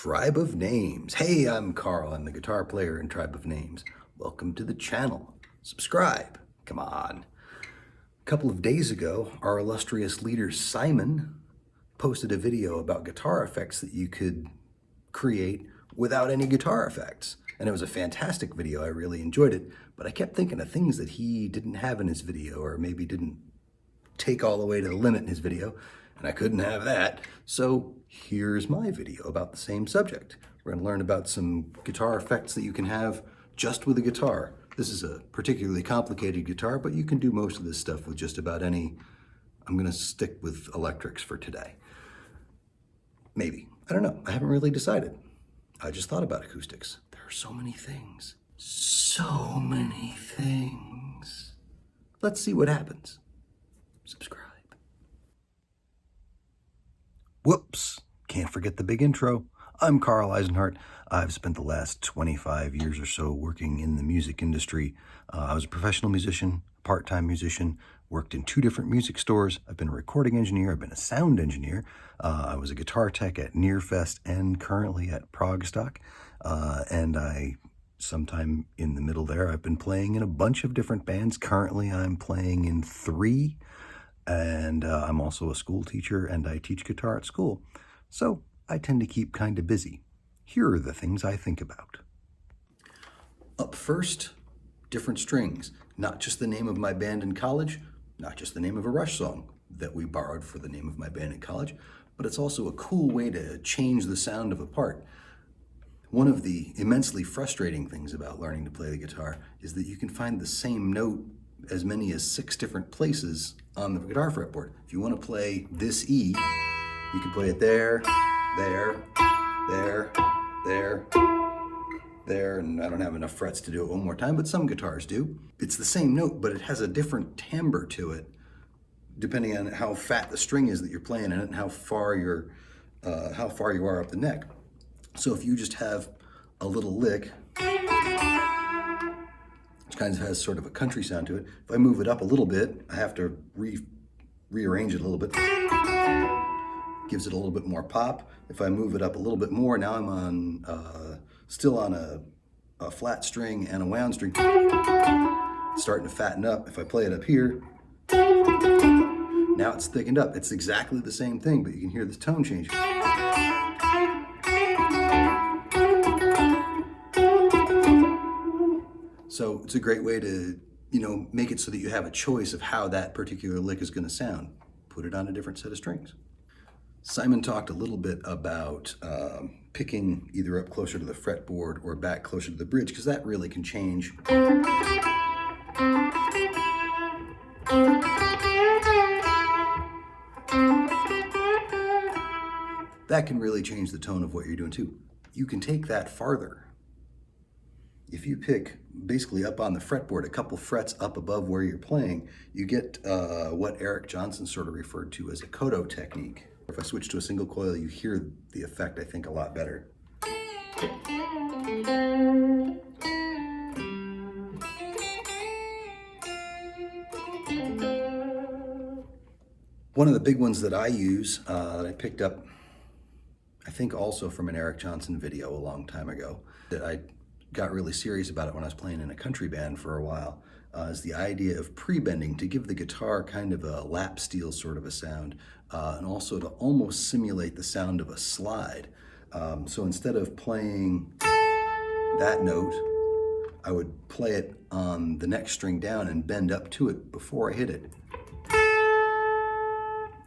Tribe of Names. Hey, I'm Karl. I'm the guitar player in Tribe of Names. Welcome to the channel. Subscribe. Come on. A couple of days ago, our illustrious leader Simon posted a video about guitar effects that you could create without any guitar effects. And it was a fantastic video. I really enjoyed it. But I kept thinking of things that he didn't have in his video, or maybe didn't take all the way to the limit in his video. And I couldn't have that. So here's my video about the same subject. We're going to learn about some guitar effects that you can have just with a guitar. This is a particularly complicated guitar, but you can do most of this stuff with just about any. I'm going to stick with electrics for today. Maybe. I don't know. I haven't really decided. I just thought about acoustics. There are so many things. So many things. Let's see what happens. Subscribe. Whoops, can't forget the big intro. I'm Karl Eisenhart. I've spent the last 25 years or so working in the music industry. I was a professional musician, part-time musician, worked in 2 different music stores. I've been a recording engineer, I've been a sound engineer. I was a guitar tech at Nearfest and currently at Progstock. And sometime in the middle there, I've been playing in a bunch of different bands. Currently, I'm playing in 3. And I'm also a school teacher and I teach guitar at school. So I tend to keep kind of busy. Here are the things I think about. Up first, different strings. Not just the name of my band in college, not just the name of a Rush song that we borrowed for the name of my band in college, but it's also a cool way to change the sound of a part. One of the immensely frustrating things about learning to play the guitar is that you can find the same note as many as 6 different places on the guitar fretboard. If you want to play this E, you can play it there, there, there, there, there, and I don't have enough frets to do it one more time, but some guitars do. It's the same note, but it has a different timbre to it, depending on how fat the string is that you're playing in it and how far you are up the neck. So if you just have a little lick, which kind of has sort of a country sound to it. If I move it up a little bit, I have to rearrange it a little bit. Gives it a little bit more pop. If I move it up a little bit more, now I'm on still on a flat string and a wound string. It's starting to fatten up. If I play it up here, now it's thickened up. It's exactly the same thing, but you can hear this tone change. So it's a great way to, make it so that you have a choice of how that particular lick is going to sound. Put it on a different set of strings. Simon talked a little bit about picking either up closer to the fretboard or back closer to the bridge, because that really can change. That can really change the tone of what you're doing too. You can take that farther. If you pick basically up on the fretboard, a couple frets up above where you're playing, you get what Eric Johnson sort of referred to as a koto technique. If I switch to a single coil, you hear the effect, I think, a lot better. One of the big ones that I use, that I picked up, I think also from an Eric Johnson video a long time ago, that I got really serious about it when I was playing in a country band for a while, is the idea of prebending to give the guitar kind of a lap steel sort of a sound, and also to almost simulate the sound of a slide. So instead of playing that note, I would play it on the next string down and bend up to it before I hit it.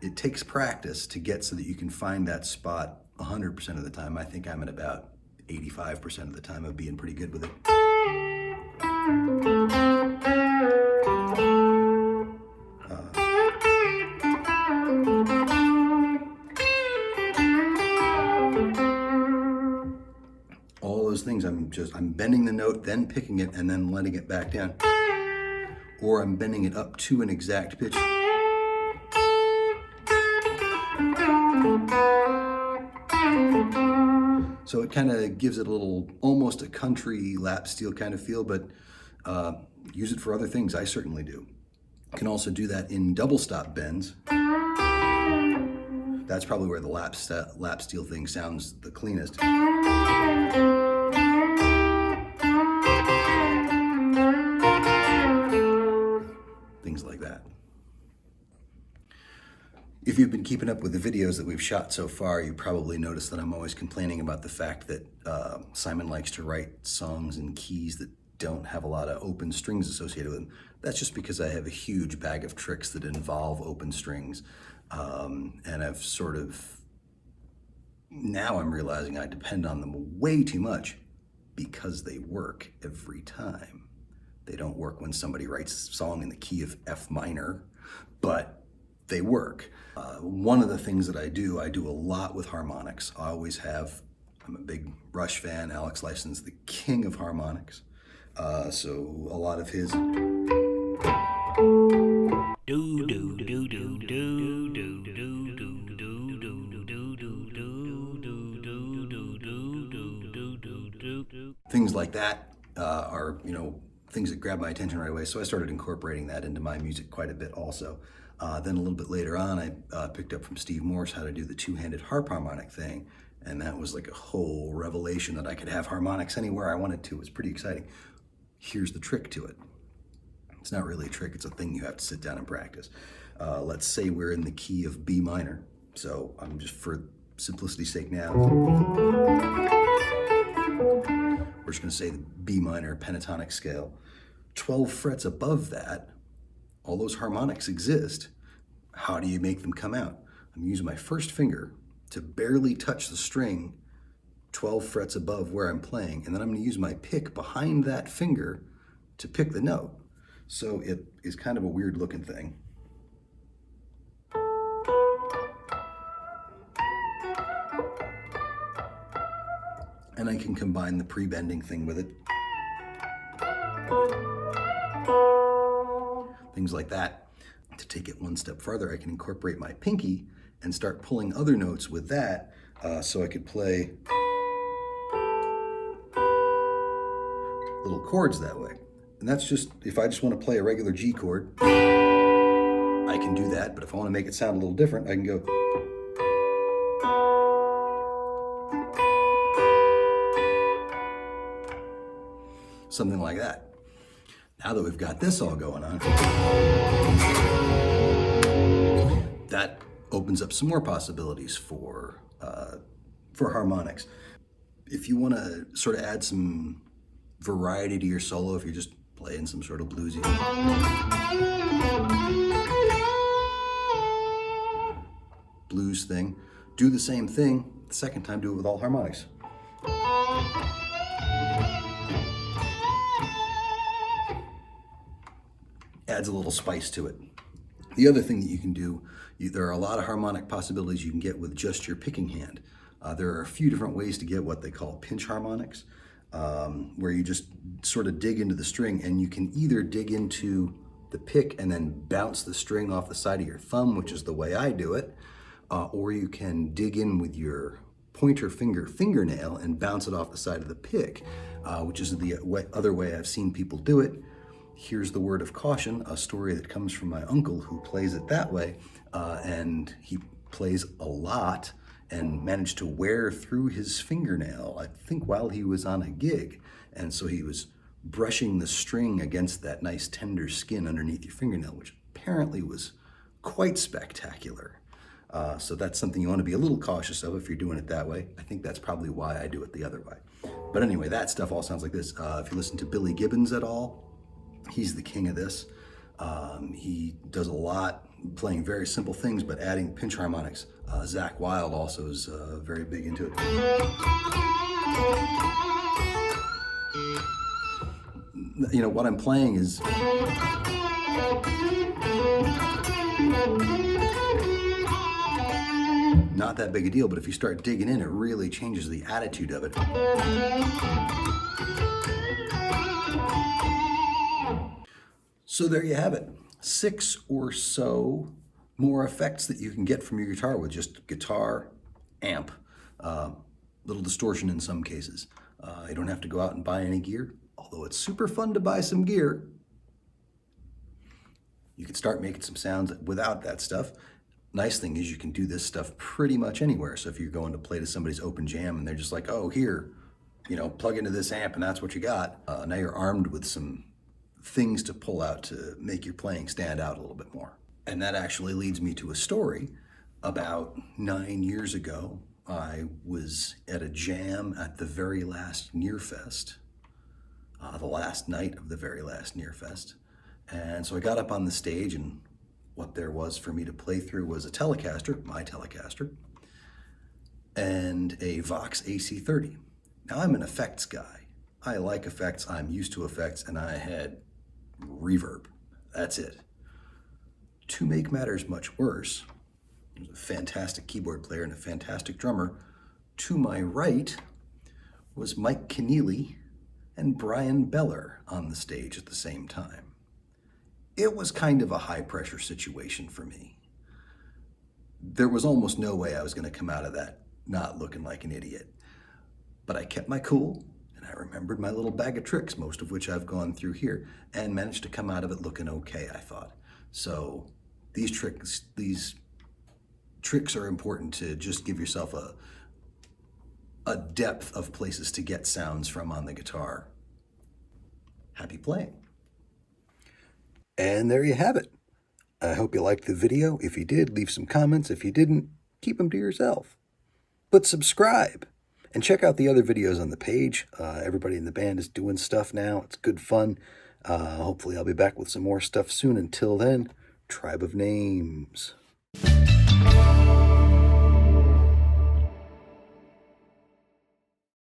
It takes practice to get so that you can find that spot 100% of the time. I think I'm at about 85% of the time of being pretty good with it. All those things, I'm bending the note, then picking it, and then letting it back down. Or I'm bending it up to an exact pitch. So it kind of gives it a little, almost a country lap steel kind of feel, but use it for other things. I certainly do. You can also do that in double stop bends. That's probably where the lap steel thing sounds the cleanest. Things like that. If you've been keeping up with the videos that we've shot so far, you probably noticed that I'm always complaining about the fact that Simon likes to write songs in keys that don't have a lot of open strings associated with them. That's just because I have a huge bag of tricks that involve open strings. And I've sort of, now I'm realizing I depend on them way too much because they work every time. They don't work when somebody writes a song in the key of F minor, but they work. One of the things that I do a lot with harmonics. I always have. I'm a big Rush fan. Alex Lifeson's the king of harmonics. So a lot of his. Things like that are, things that grab my attention right away. So I started incorporating that into my music quite a bit also. Then a little bit later on, I picked up from Steve Morse how to do the two-handed harp harmonic thing. And that was like a whole revelation that I could have harmonics anywhere I wanted to. It was pretty exciting. Here's the trick to it. It's not really a trick, it's a thing you have to sit down and practice. Let's say we're in the key of B minor. So I'm just, for simplicity's sake now, we're just gonna say the B minor pentatonic scale. 12 frets above that, all those harmonics exist. How do you make them come out? I'm using my first finger to barely touch the string 12 frets above where I'm playing, and then I'm gonna use my pick behind that finger to pick the note. So it is kind of a weird looking thing. And I can combine the pre-bending thing with it. Things like that. To take it one step further, I can incorporate my pinky and start pulling other notes with that, so I could play little chords that way. And that's just, if I just want to play a regular G chord, I can do that. But if I want to make it sound a little different, I can go. Something like that. Now that we've got this all going on, that opens up some more possibilities for harmonics. If you want to sort of add some variety to your solo, if you're just playing some sort of bluesy blues thing, do the same thing. The second time, do it with all harmonics. Adds a little spice to it. The other thing that you can do, there are a lot of harmonic possibilities you can get with just your picking hand. There are a few different ways to get what they call pinch harmonics, where you just sort of dig into the string, and you can either dig into the pick and then bounce the string off the side of your thumb, which is the way I do it, or you can dig in with your pointer fingernail and bounce it off the side of the pick, which is the other way I've seen people do it. Here's the word of caution, a story that comes from my uncle who plays it that way, and he plays a lot and managed to wear through his fingernail, I think while he was on a gig. And so he was brushing the string against that nice tender skin underneath your fingernail, which apparently was quite spectacular. So that's something you want to be a little cautious of if you're doing it that way. I think that's probably why I do it the other way. But anyway, that stuff all sounds like this. If you listen to Billy Gibbons at all, he's the king of this. He does a lot playing very simple things, but adding pinch harmonics. Zach Wilde also is very big into it. You know, what I'm playing is not that big a deal, but if you start digging in, it really changes the attitude of it. So there you have it. 6 or so more effects that you can get from your guitar with just guitar, amp, little distortion in some cases. You don't have to go out and buy any gear, although it's super fun to buy some gear. You can start making some sounds without that stuff. Nice thing is you can do this stuff pretty much anywhere. So if you're going to play to somebody's open jam and they're just like, oh, here, plug into this amp and that's what you got. Now you're armed with some things to pull out to make your playing stand out a little bit more. And that actually leads me to a story. About 9 years ago, I was at a jam at the very last Nearfest, the last night of the very last Nearfest. And so I got up on the stage, and what there was for me to play through was a Telecaster, my Telecaster, and a Vox AC30. Now I'm an effects guy. I like effects, I'm used to effects, and I had reverb. That's it. To make matters much worse, there's a fantastic keyboard player and a fantastic drummer. To my right was Mike Keneally and Brian Beller on the stage at the same time. It was kind of a high-pressure situation for me. There was almost no way I was going to come out of that not looking like an idiot. But I kept my cool, and I remembered my little bag of tricks, most of which I've gone through here, and managed to come out of it looking okay, I thought. So these tricks are important to just give yourself a depth of places to get sounds from on the guitar. Happy playing. And there you have it. I hope you liked the video. If you did, leave some comments. If you didn't, keep them to yourself. But subscribe and check out the other videos on the page. Everybody in the band is doing stuff now. It's good fun. Hopefully I'll be back with some more stuff soon. Until then, Tribe of Names.